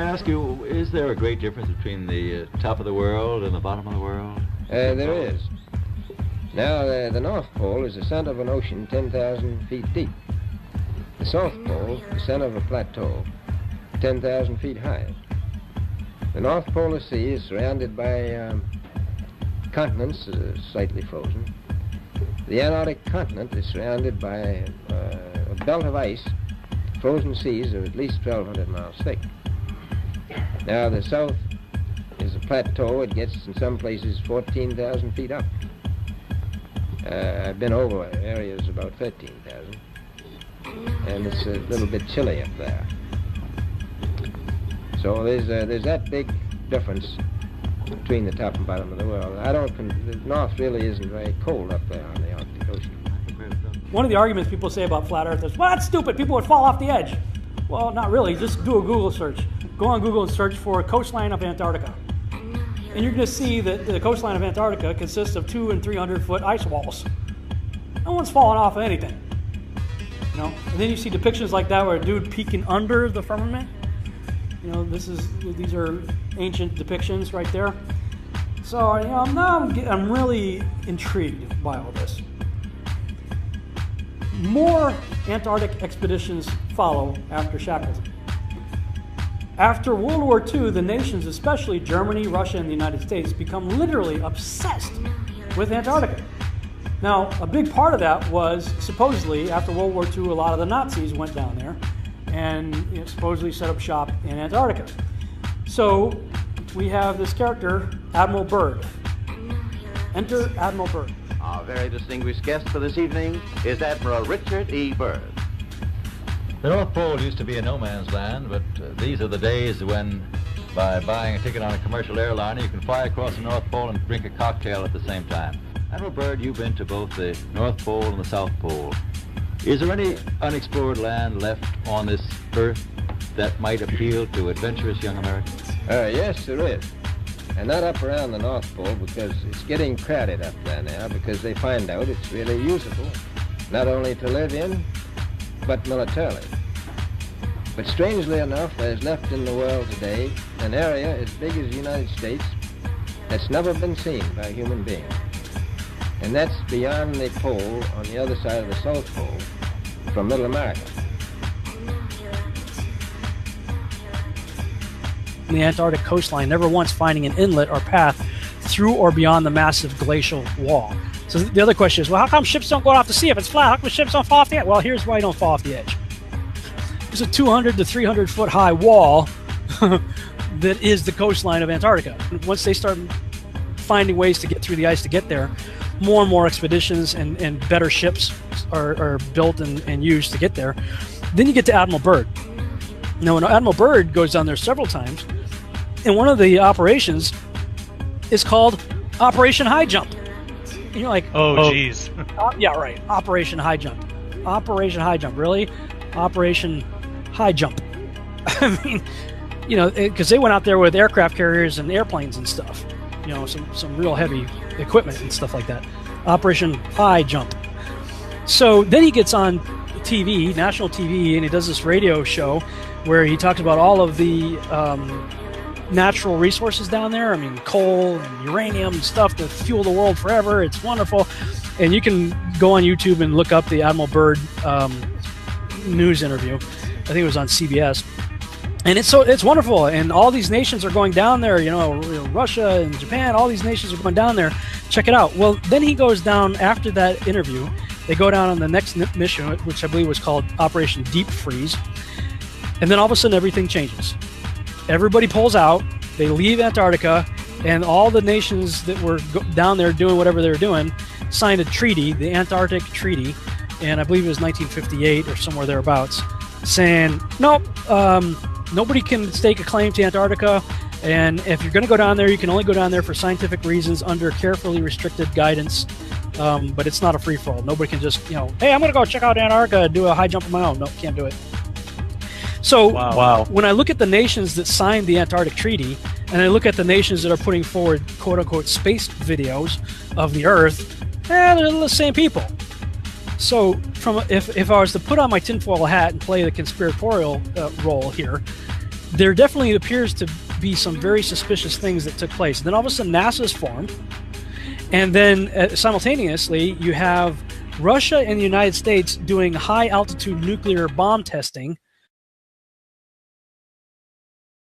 I ask you, is there a great difference between the top of the world and the bottom of the world? There is. Now, the North Pole is the center of an ocean 10,000 feet deep. The South Pole, the center of a plateau, 10,000 feet high. The North Polar Sea is surrounded by continents slightly frozen. The Antarctic continent is surrounded by a belt of ice, frozen seas of at least 1,200 miles thick. Now, the South is a plateau. It gets, in some places, 14,000 feet up. I've been over areas about 13,000, and it's a little bit chilly up there. So there's that big difference between the top and bottom of the world. The North really isn't very cold up there on the Arctic Ocean. One of the arguments people say about flat Earth is, well, that's stupid. People would fall off the edge. Well, not really. Just do a Google search. Go on Google and search for coastline of Antarctica. And you're going to see that the coastline of Antarctica consists of 200 and 300 foot ice walls. No one's falling off of anything. You know? And then you see depictions like that where a dude peeking under the firmament. You know, these are ancient depictions right there. So, you know, I'm really intrigued by all this. More Antarctic expeditions follow after Shackleton. After World War II, the nations, especially Germany, Russia, and the United States, become literally obsessed with Antarctica. Now, a big part of that was supposedly after World War II, a lot of the Nazis went down there and supposedly set up shop in Antarctica. So we have this character, Admiral Byrd. Enter Admiral Byrd. Our very distinguished guest for this evening is Admiral Richard E. Byrd. The North Pole used to be a no-man's land, but these are the days when, by buying a ticket on a commercial airliner, you can fly across the North Pole and drink a cocktail at the same time. Admiral Byrd, you've been to both the North Pole and the South Pole. Is there any unexplored land left on this Earth that might appeal to adventurous young Americans? Yes, there is. And not up around the North Pole, because it's getting crowded up there now, because they find out it's really usable, not only to live in, but militarily. But strangely enough, there's left in the world today an area as big as the United States that's never been seen by a human being. And that's beyond the pole on the other side of the South Pole from Middle America. The Antarctic coastline, never once finding an inlet or path through or beyond the massive glacial wall. So the other question is, well, how come ships don't go off the sea if it's flat? How come ships don't fall off the edge? Well, here's why you don't fall off the edge. There's a 200 to 300 foot high wall that is the coastline of Antarctica. Once they start finding ways to get through the ice to get there, more and more expeditions and better ships are built and used to get there. Then you get to Admiral Byrd. Now, when Admiral Byrd goes down there several times, and one of the operations is called Operation High Jump. And you're like, oh, geez. Yeah, right. Operation High Jump. Operation High Jump. Really? Operation High Jump. I mean, you know, because they went out there with aircraft carriers and airplanes and stuff. You know, some real heavy equipment and stuff like that. Operation High Jump. So then he gets on TV, national TV, and he does this radio show where he talks about all of the natural resources down there. I mean, coal and uranium and stuff to fuel the world forever. It's wonderful. And you can go on YouTube and look up the Admiral Byrd news interview. I think it was on CBS. And it's wonderful. And all these nations are going down there, you know, Russia and Japan, all these nations are going down there. Check it out. Well, then he goes down after that interview. They go down on the next mission, which I believe was called Operation Deep Freeze. And then all of a sudden, everything changes. Everybody pulls out. They leave Antarctica, and all the nations that were down there doing whatever they were doing signed a treaty, the Antarctic Treaty, and I believe it was 1958 or somewhere thereabouts, saying, nope, nobody can stake a claim to Antarctica, and if you're going to go down there, you can only go down there for scientific reasons under carefully restricted guidance, but it's not a free-for-all. Nobody can just, you know, hey, I'm going to go check out Antarctica and do a high jump on my own. No, can't do it. So when I look at the nations that signed the Antarctic Treaty, and I look at the nations that are putting forward quote-unquote space videos of the Earth, they're the same people. So if I was to put on my tinfoil hat and play the conspiratorial role here, there definitely appears to be some very suspicious things that took place. And then all of a sudden NASA is formed, and then simultaneously you have Russia and the United States doing high altitude nuclear bomb testing